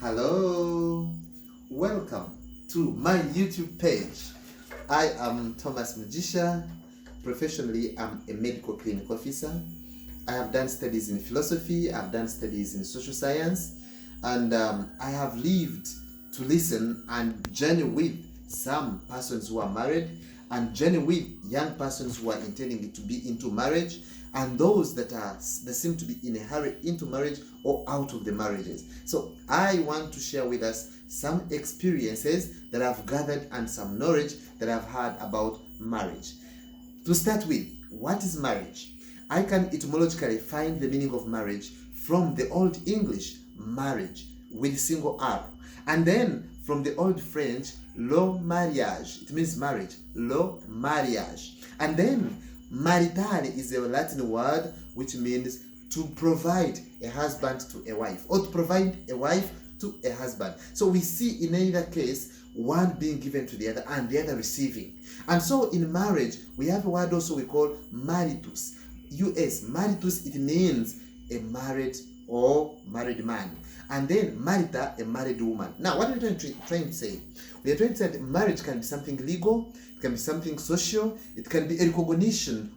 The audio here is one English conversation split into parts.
Hello, welcome to my YouTube page. I am Thomas Mugisha. Professionally, I'm a medical clinic officer. I have done studies in philosophy, I've done studies in social science, and I have lived to listen and journey with some persons who are married and journey with young persons who are intending to be into marriage, and those that seem to be in a hurry into marriage or out of the marriages. So I want to share with us some experiences that I've gathered and some knowledge that I've had about marriage. To start with, what is marriage? I can etymologically find the meaning of marriage from the Old English, marriage, with single R. And then from the Old French, le mariage. It means marriage, le mariage. And then marital is a Latin word which means to provide a husband to a wife, or to provide a wife to a husband. So we see in either case one being given to the other and the other receiving. And so in marriage we have a word also we call maritus. Maritus, it means a married or married man. And then marita, a married woman. Now what are we trying to say? We are trying to say that marriage can be something legal, it can be something social, it can be a recognition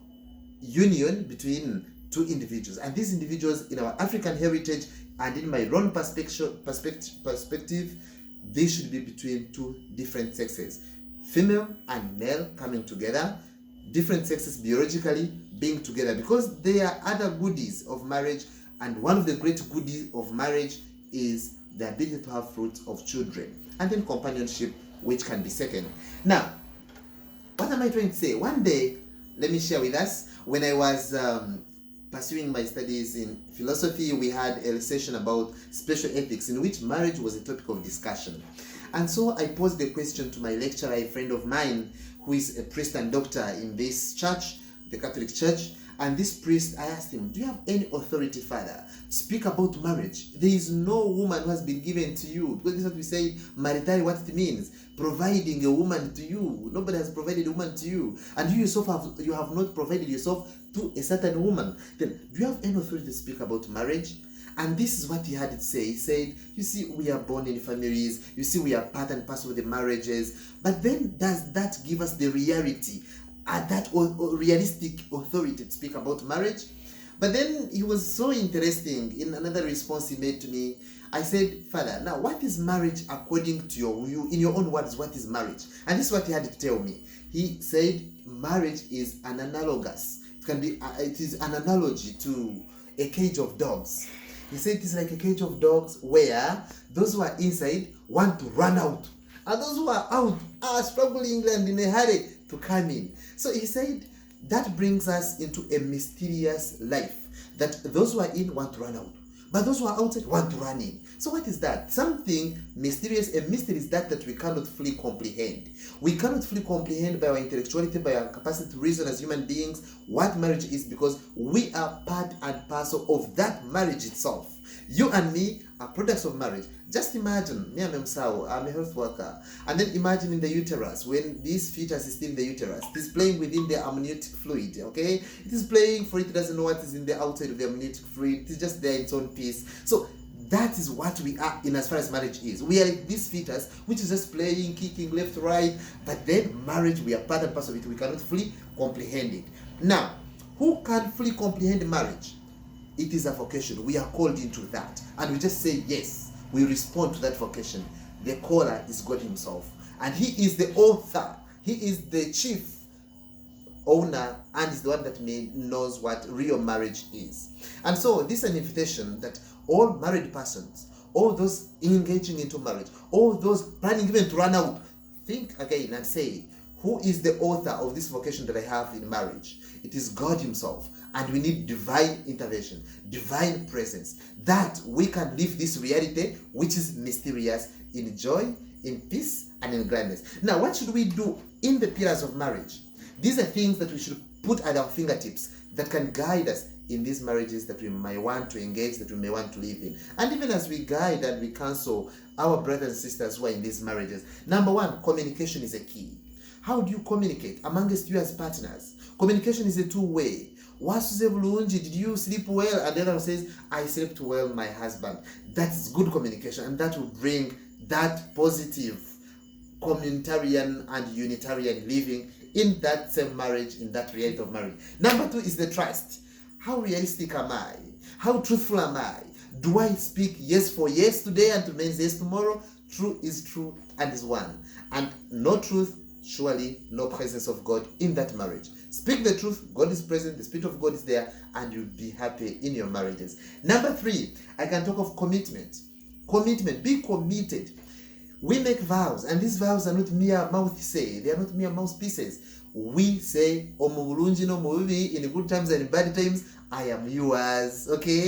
union between two individuals. And these individuals in our African heritage and in my own perspective, they should be between two different sexes. Female and male coming together, different sexes biologically being together, because there are other goodies of marriage, and one of the great goodies of marriage is the ability to have fruits of children, and then companionship, which can be second. Now, what am I trying to say? One day, let me share with us, when I was pursuing my studies in philosophy, we had a session about special ethics in which marriage was a topic of discussion. And so I posed the question to my lecturer, a friend of mine who is a priest and doctor in this church, the Catholic Church. And this priest, I asked him, do you have any authority, Father, to speak about marriage? There is no woman who has been given to you. Because this is what we say, maritally, what it means. Providing a woman to you. Nobody has provided a woman to you. And you yourself have not provided yourself to a certain woman. Then, do you have any authority to speak about marriage? And this is what he had to say. He said, you see, we are born in families. You see, we are part and parcel of the marriages. But then, does that give us the reality? That realistic authority to speak about marriage? But then he was so interesting. In another response he made to me, I said, Father, now what is marriage according to you, in your own words, what is marriage? And this is what he had to tell me. He said marriage is an analogous. It is an analogy to a cage of dogs. He said it is like a cage of dogs where those who are inside want to run out, and those who are out are struggling and in a hurry to come in. So he said that brings us into a mysterious life, that those who are in want to run out, but those who are outside want to run in. So what is that? Something mysterious. A mystery is that we cannot fully comprehend. We cannot fully comprehend by our intellectuality, by our capacity to reason as human beings, what marriage is, because we are part and parcel of that marriage itself. You and me are products of marriage. Just imagine, me, I'm a health worker, and then imagine in the uterus, when this fetus is still in the uterus, it is playing within the amniotic fluid, okay? It is playing for it doesn't know what is in the outside of the amniotic fluid, it is just there in its own piece. So that is what we are in as far as marriage is. We are like this fetus, which is just playing, kicking left, right, but then marriage, we are part and parcel of it, we cannot fully comprehend it. Now, who can fully comprehend marriage? It is a vocation. We are called into that. And we just say yes. We respond to that vocation. The caller is God himself. And he is the author. He is the chief owner and is the one that knows what real marriage is. And so this is an invitation that all married persons, all those engaging into marriage, all those planning even to run out, think again and say, who is the author of this vocation that I have in marriage? It is God himself. And we need divine intervention, divine presence, that we can live this reality which is mysterious in joy, in peace, and in gladness. Now, what should we do in the pillars of marriage? These are things that we should put at our fingertips that can guide us in these marriages that we may want to engage, that we may want to live in. And even as we guide and we counsel our brothers and sisters who are in these marriages, number one, communication is a key. How do you communicate amongst you as partners? Communication is a two-way. wasuze bulungi, did you sleep well? And the other one says, I slept well, my husband. That's good communication, and that will bring that positive communitarian and unitarian living in that same marriage, in that reality of marriage. Number 2 is the trust. How realistic am I? How truthful am I? Do I speak yes for yes today and to means yes tomorrow? True is true and is one. And no truth, surely no presence of God in that marriage. Speak the truth, God is present, the Spirit of God is there, and you'll be happy in your marriages. Number 3, I can talk of commitment. Commitment, be committed. We make vows, and these vows are not mere mouth say, they are not mere mouthpieces. We say, Omu bulungi no mubibi, in good times and in bad times, I am yours, okay?